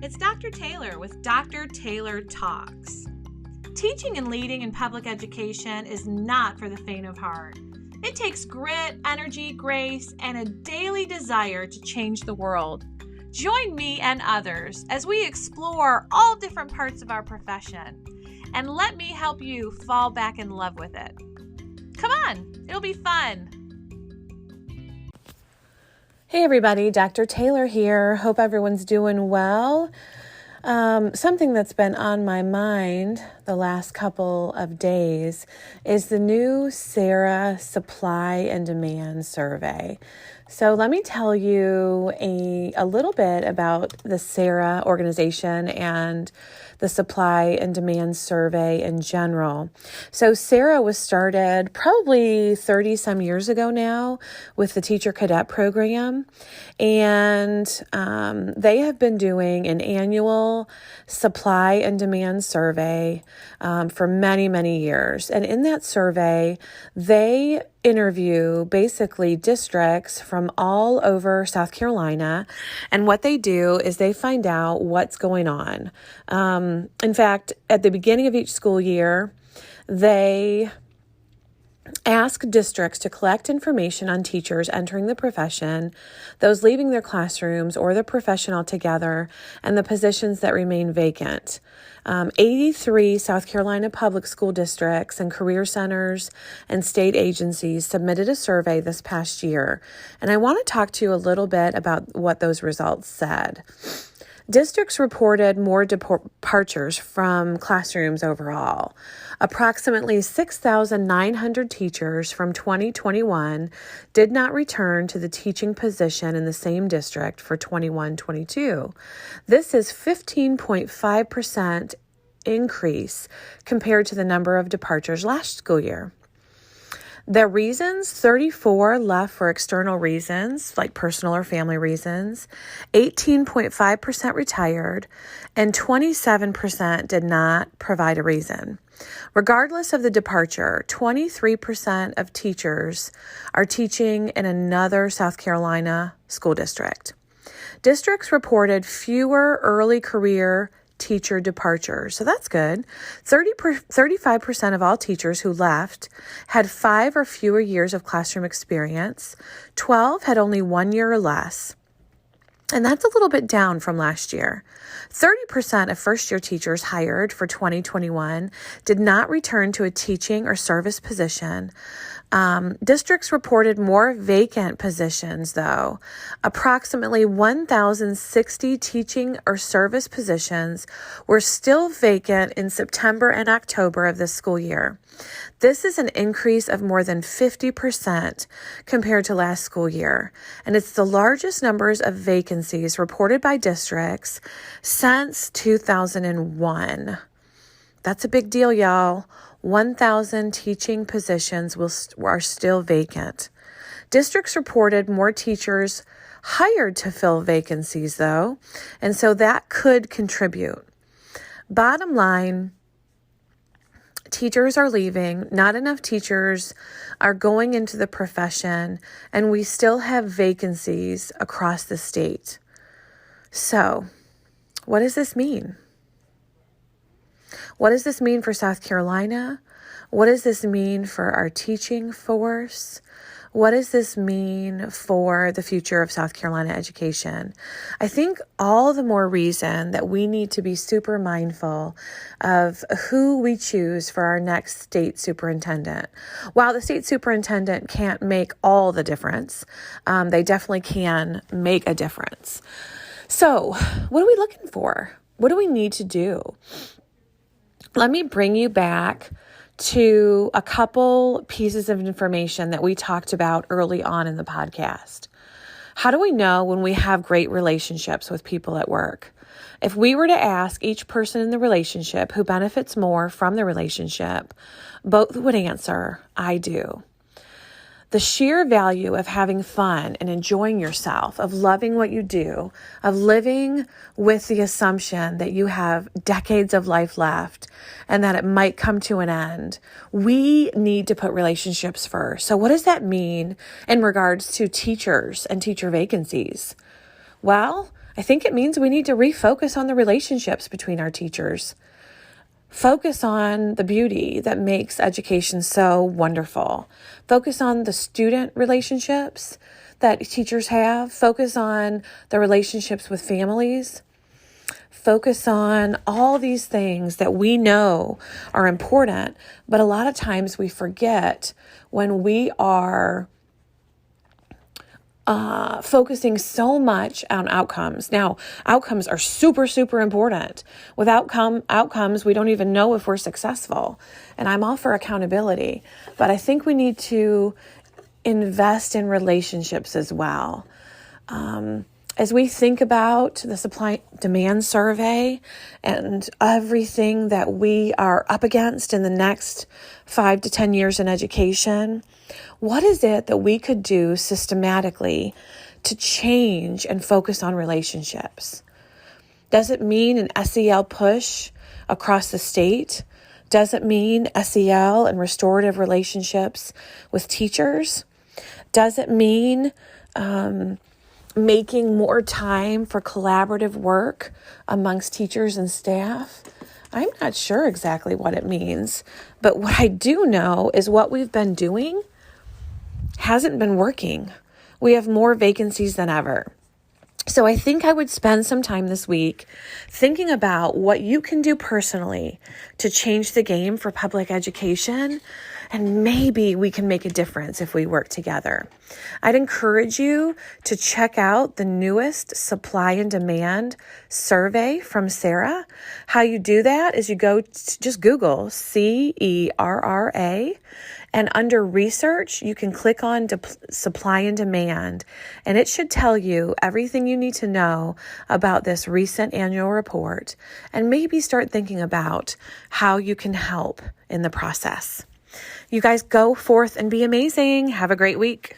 It's Dr. Taylor with Dr. Taylor Talks. Teaching and leading in public education is not for the faint of heart. It takes grit, energy, grace, and a daily desire to change the world. Join me and others as we explore all different parts of our profession, and let me help you fall back in love with it. Come on, it'll be fun. Hey everybody, Dr. Taylor here. Hope everyone's doing well. Something that's been on my mind the last couple of days is the new CERRA Supply and Demand Survey. So let me tell you a little bit about the CERRA organization and the Supply and Demand Survey in general. So CERRA was started probably 30 some years ago now with the Teacher Cadet Program, and they have been doing an annual supply and demand survey for many, many years. And in that survey, they interview basically districts from all over South Carolina, and what they do is they find out what's going on. In fact, at the beginning of each school year, they ask districts to collect information on teachers entering the profession, those leaving their classrooms or the profession altogether, and the positions that remain vacant. 83 South Carolina public school districts and career centers and state agencies submitted a survey this past year, and I want to talk to you a little bit about what those results said. Districts reported more departures from classrooms overall. Approximately 6,900 teachers from 2021 did not return to the teaching position in the same district for 21-22. This is 15.5% increase compared to the number of departures last school year. The reasons, 34 left for external reasons, like personal or family reasons, 18.5% retired, and 27% did not provide a reason. Regardless of the departure, 23% of teachers are teaching in another South Carolina school district. Districts reported fewer early career teacher departures. So that's good. 35% of all teachers who left had 5 or fewer years of classroom experience. 12 had only 1 year or less. And that's a little bit down from last year. 30% of first-year teachers hired for 2021 did not return to a teaching or service position. Districts reported more vacant positions, though. Approximately 1,060 teaching or service positions were still vacant in September and October of this school year. This is an increase of more than 50% compared to last school year, and it's the largest numbers of vacancies reported by districts since 2001. That's a big deal, y'all. 1,000 teaching positions are still vacant. Districts reported more teachers hired to fill vacancies, though, and so that could contribute. Bottom line, teachers are leaving, not enough teachers are going into the profession, and we still have vacancies across the state. So, what does this mean? What does this mean for South Carolina? What does this mean for our teaching force? What does this mean for the future of South Carolina education? I think all the more reason that we need to be super mindful of who we choose for our next state superintendent. While the state superintendent can't make all the difference, they definitely can make a difference. So, what are we looking for? What do we need to do? Let me bring you back to a couple pieces of information that we talked about early on in the podcast. How do we know when we have great relationships with people at work? If we were to ask each person in the relationship who benefits more from the relationship, both would answer, I do. The sheer value of having fun and enjoying yourself, of loving what you do, of living with the assumption that you have decades of life left and that it might come to an end. We need to put relationships first. So what does that mean in regards to teachers and teacher vacancies? Well, I think it means we need to refocus on the relationships between our teachers. Focus on the beauty that makes education so wonderful. Focus on the student relationships that teachers have. Focus on the relationships with families. Focus on all these things that we know are important, but a lot of times we forget when we are focusing so much on outcomes. Now, outcomes are super, super important. Without outcomes, we don't even know if we're successful. And I'm all for accountability, but I think we need to invest in relationships as well. As we think about the supply-demand survey and everything that we are up against in the next 5 to 10 years in education, what is it that we could do systematically to change and focus on relationships? Does it mean an SEL push across the state? Does it mean SEL and restorative relationships with teachers? Does it mean making more time for collaborative work amongst teachers and staff? I'm not sure exactly what it means, but what I do know is what we've been doing hasn't been working. We have more vacancies than ever. So I think I would spend some time this week thinking about what you can do personally to change the game for public education, and maybe we can make a difference if we work together. I'd encourage you to check out the newest supply and demand survey from CERRA. How you do that is you go just Google CERRA, and under research, you can click on supply and demand, and it should tell you everything you need to know about this recent annual report, and maybe start thinking about how you can help in the process. You guys go forth and be amazing. Have a great week.